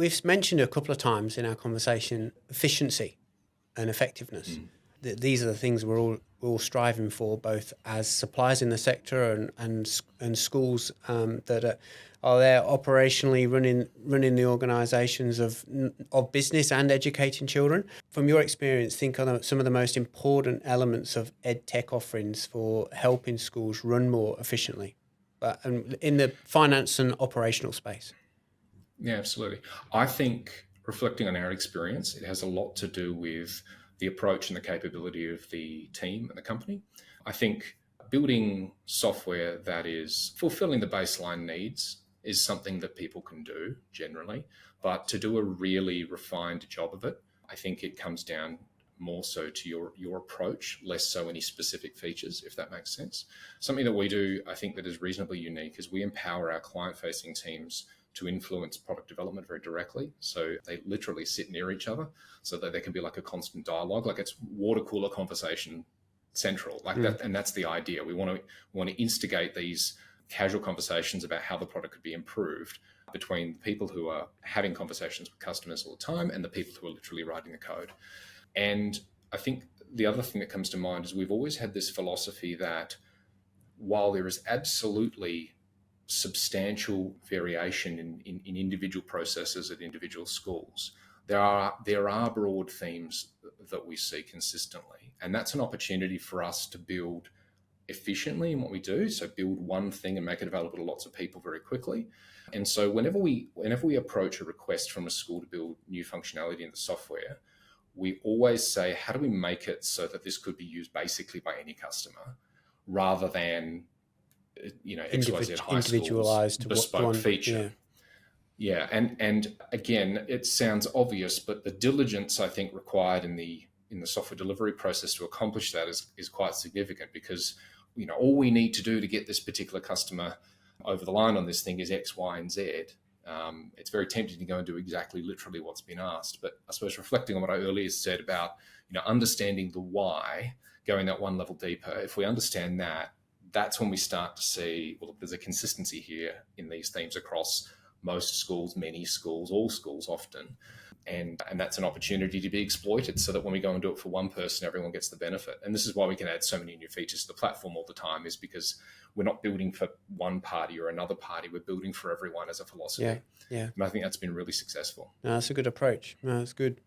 We've mentioned a couple of times in our conversation efficiency and effectiveness. These are the things we're all striving for, both as suppliers in the sector and schools that are there operationally running the organisations of business and educating children. From your experience, think of some of the most important elements of ed tech offerings for helping schools run more efficiently, but in the finance and operational space. Yeah, absolutely. I think reflecting on our experience, it has a lot to do with the approach and the capability of the team and the company. I think building software that is fulfilling the baseline needs is something that people can do generally, but to do a really refined job of it, I think it comes down more so to your approach, less so any specific features, if that makes sense. Something that we do, I think that is reasonably unique is we empower our client-facing teams to influence product development very directly. So they literally sit near each other so that there can be like a constant dialogue, like it's water cooler conversation central, like that. And that's the idea. We want to instigate these casual conversations about how the product could be improved between people who are having conversations with customers all the time and the people who are literally writing the code. And I think the other thing that comes to mind is we've always had this philosophy that while there is absolutely substantial variation in individual processes at individual schools, there are broad themes that we see consistently. And that's an opportunity for us to build efficiently in what we do. So build one thing and make it available to lots of people very quickly. And so whenever we approach a request from a school to build new functionality in the software, we always say, how do we make it so that this could be used basically by any customer rather than XYZ high individualized school's bespoke feature. Yeah. And again, it sounds obvious, but the diligence I think required in the software delivery process to accomplish that is quite significant, because all we need to do to get this particular customer over the line on this thing is X, Y, and Z. It's very tempting to go and do exactly literally what's been asked. But I suppose reflecting on what I earlier said about understanding the why, going that one level deeper, if we understand that, that's when we start to see, well, there's a consistency here in these themes across most schools, many schools, all schools often. And that's an opportunity to be exploited so that when we go and do it for one person, everyone gets the benefit. And this is why we can add so many new features to the platform all the time, is because we're not building for one party or another party. We're building for everyone as a philosophy. Yeah. And I think that's been really successful. No, that's a good approach. No, that's good.